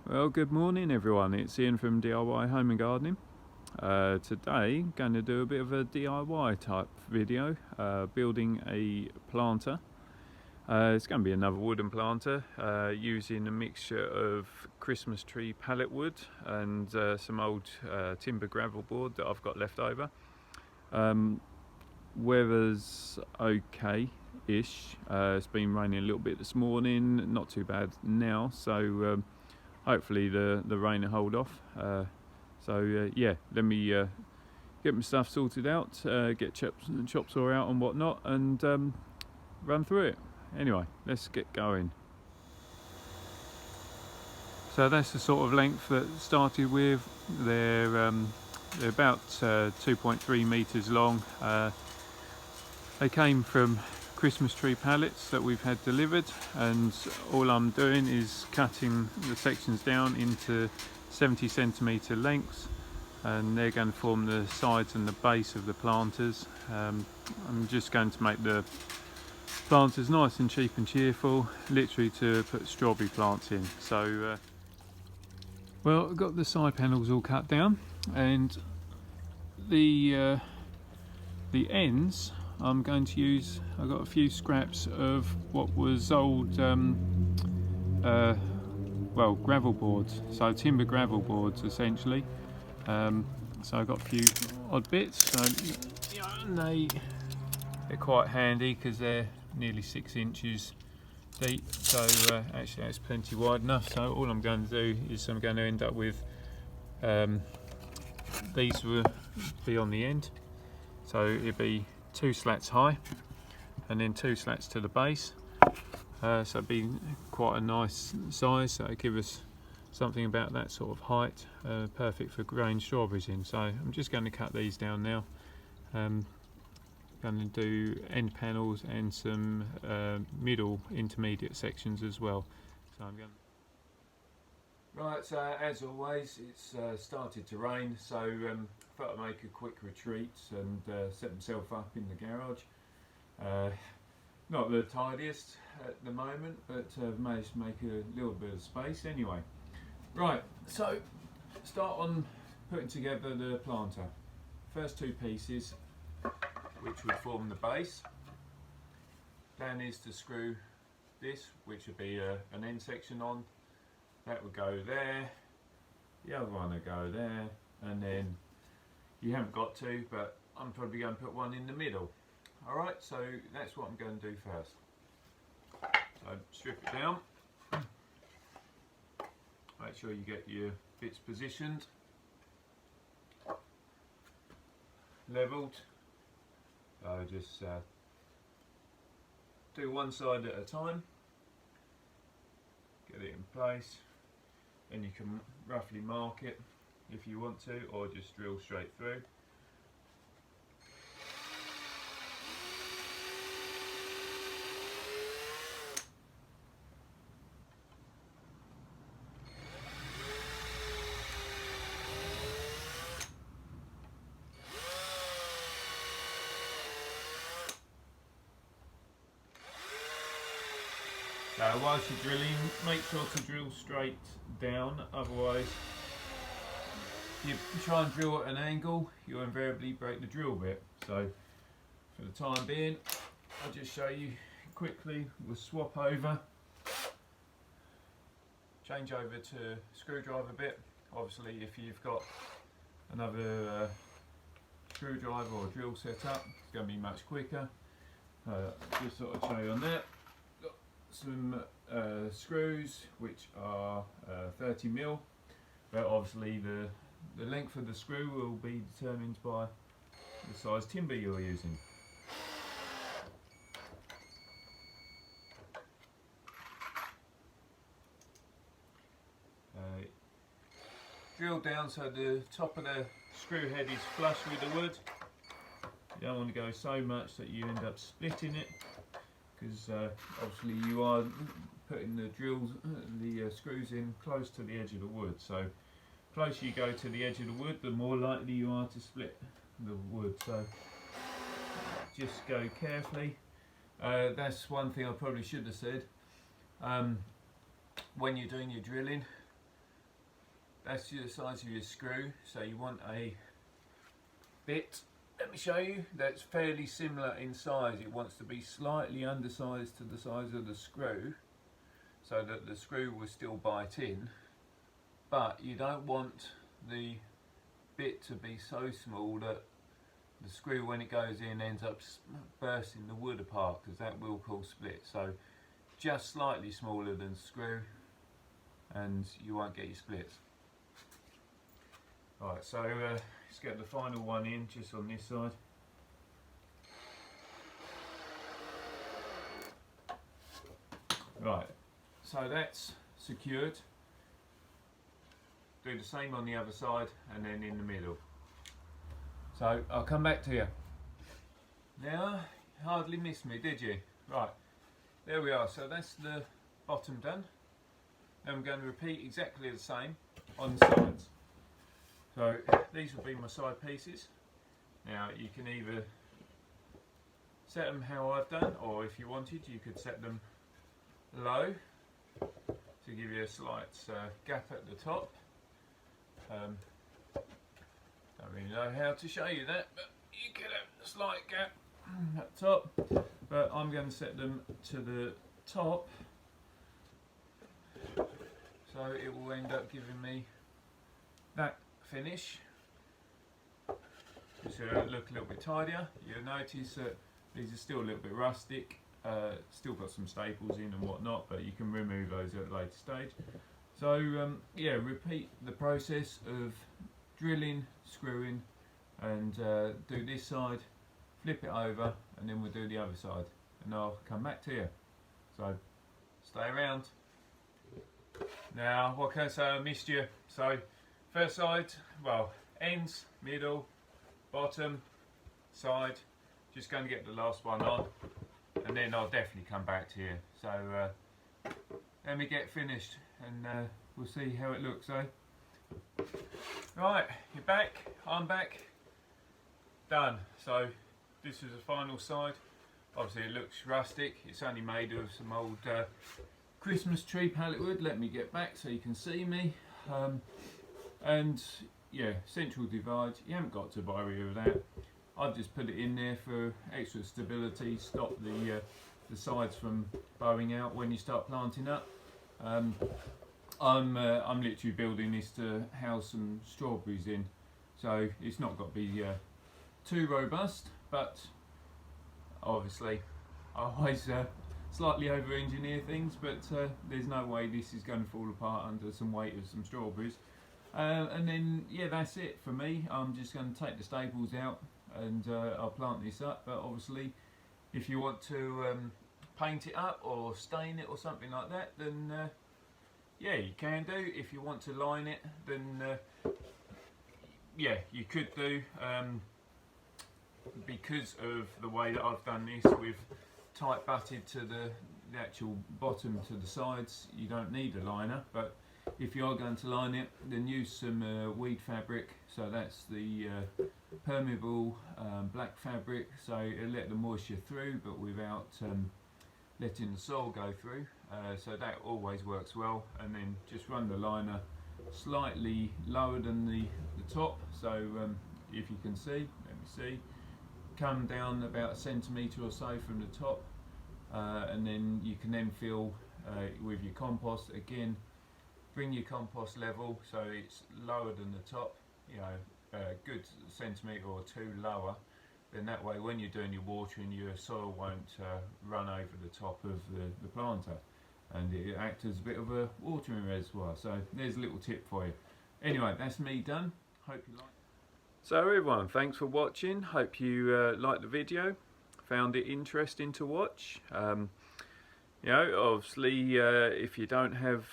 Well, good morning everyone, it's Ian from DIY Home and Gardening. Today going to do a bit of a DIY type video, building a planter. It's going to be another wooden planter using a mixture of Christmas tree pallet wood and some old timber gravel board that I've got left over. Weather's okay-ish. It's been raining a little bit this morning, not too bad now, so hopefully the rain will hold off. Yeah, let me get my stuff sorted out, get chop saw out and whatnot, and run through it. Anyway, let's get going. So that's the sort of length that started with. They're about 2.3 meters long. They came from Christmas tree pallets that we've had delivered, and all I'm doing is cutting the sections down into 70 centimetre lengths, and they're going to form the sides and the base of the planters. I'm just going to make the planters nice and cheap and cheerful, literally to put strawberry plants in. So well, I've got the side panels all cut down, and the ends I'm going to use, I've got a few scraps of what was old well, gravel boards, so timber gravel boards essentially. So I've got a few odd bits, so yeah, and they're quite handy because they're nearly 6 inches deep, so actually that's plenty wide enough. So all I'm going to do is I'm going to end up with these will be on the end, so it'll be 2 slats high and then 2 slats to the base, so it'd be quite a nice size, so it'll give us something about that sort of height, perfect for growing strawberries in. So I'm just going to cut these down now. Going to do end panels and some middle intermediate sections as well. So I'm going Right, so as always it's started to rain, so I thought I'd make a quick retreat and set myself up in the garage. Not the tidiest at the moment, but I've managed to make a little bit of space anyway. Right, so start on putting together the planter. First 2 pieces, which would form the base. Plan is to screw this, which would be an end section on. That would go there, the other one would go there, and then you haven't got to, but I'm probably going to put one in the middle. Alright, so that's what I'm going to do first. So strip it down, make sure you get your bits positioned, levelled, so just do one side at a time, get it in place. And you can roughly mark it if you want to, or just drill straight through. Whilst you're drilling, make sure to drill straight down, otherwise if you try and drill at an angle, you'll invariably break the drill bit. So for the time being, I'll just show you quickly. We'll swap over, change over to screwdriver bit. Obviously if you've got another screwdriver or drill set up, it's going to be much quicker. Just sort of show you on that. Some screws which are 30mm, but obviously the length of the screw will be determined by the size timber you're using. Drill down so the top of the screw head is flush with the wood. You don't want to go so much that you end up splitting it, because obviously you are putting the screws in close to the edge of the wood. So closer you go to the edge of the wood, the more likely you are to split the wood. So just go carefully. That's one thing I probably should have said. When you're doing your drilling, that's the size of your screw. So you want a bit, let me show you, that's fairly similar in size. It wants to be slightly undersized to the size of the screw, so that the screw will still bite in, but you don't want the bit to be so small that the screw, when it goes in, ends up bursting the wood apart, because that will cause splits. So just slightly smaller than screw and you won't get your splits. Right, so let's get the final one in just on this side. Right, so that's secured. Do the same on the other side and then in the middle. So I'll come back to you. Now, you hardly missed me, did you? Right, there we are. So that's the bottom done. Now I'm going to repeat exactly the same on the sides. So these will be my side pieces. Now you can either set them how I've done, or if you wanted you could set them low to give you a slight gap at the top. Don't really know how to show you that, but you can have a slight gap at the top. But I'm going to set them to the top, so it will end up giving me that finish. Just to look a little bit tidier. You'll notice that these are still a little bit rustic, still got some staples in and whatnot, but you can remove those at a later stage. So yeah, repeat the process of drilling, screwing, and do this side, flip it over, and then we'll do the other side, and I'll come back to you. So stay around. Now, what can I say? I missed you. So first side, well, ends, middle, bottom, side. Just going to get the last one on, and then I'll definitely come back to you. So let me get finished, and we'll see how it looks. Right, you're back, I'm back, done. So this is the final side. Obviously it looks rustic. It's only made of some old Christmas tree pallet wood. Let me get back so you can see me. And yeah, central divide, you haven't got to worry with that. I've just put it in there for extra stability, stop the sides from bowing out when you start planting up. I'm literally building this to house some strawberries in, so it's not got to be too robust, but obviously I always slightly over-engineer things, but there's no way this is going to fall apart under some weight of some strawberries. And then yeah, that's it for me. I'm just going to take the staples out and I'll plant this up, but obviously if you want to paint it up or stain it or something like that, then yeah, you can do. If you want to line it, then yeah, you could do. Because of the way that I've done this with tight butted to the actual bottom to the sides, you don't need a liner. But if you are going to line it, then use some weed fabric. So that's the permeable black fabric, so it'll let the moisture through but without letting the soil go through. So that always works well. And then just run the liner slightly lower than the top. So if you can see, let me see, come down about a centimetre or so from the top, and then you can then fill with your compost. Again, bring your compost level so it's lower than the top, you know, a good centimetre or two lower. Then that way when you're doing your watering, your soil won't run over the top of the planter, and it acts as a bit of a watering reservoir. So there's a little tip for you. Anyway, that's me done. Hope you like it. So everyone, thanks for watching. Hope you liked the video, found it interesting to watch. You know, obviously if you don't have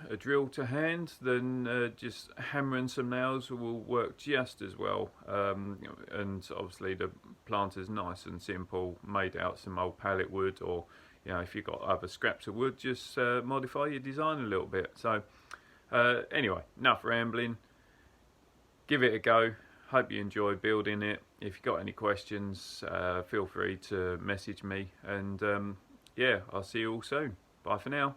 a drill to hand, then just hammering some nails will work just as well. And obviously the planter's nice and simple, made out of some old pallet wood, or you know, if you've got other scraps of wood, just modify your design a little bit. So anyway, enough rambling, give it a go. Hope you enjoy building it. If you've got any questions, feel free to message me, and yeah, I'll see you all soon. Bye for now.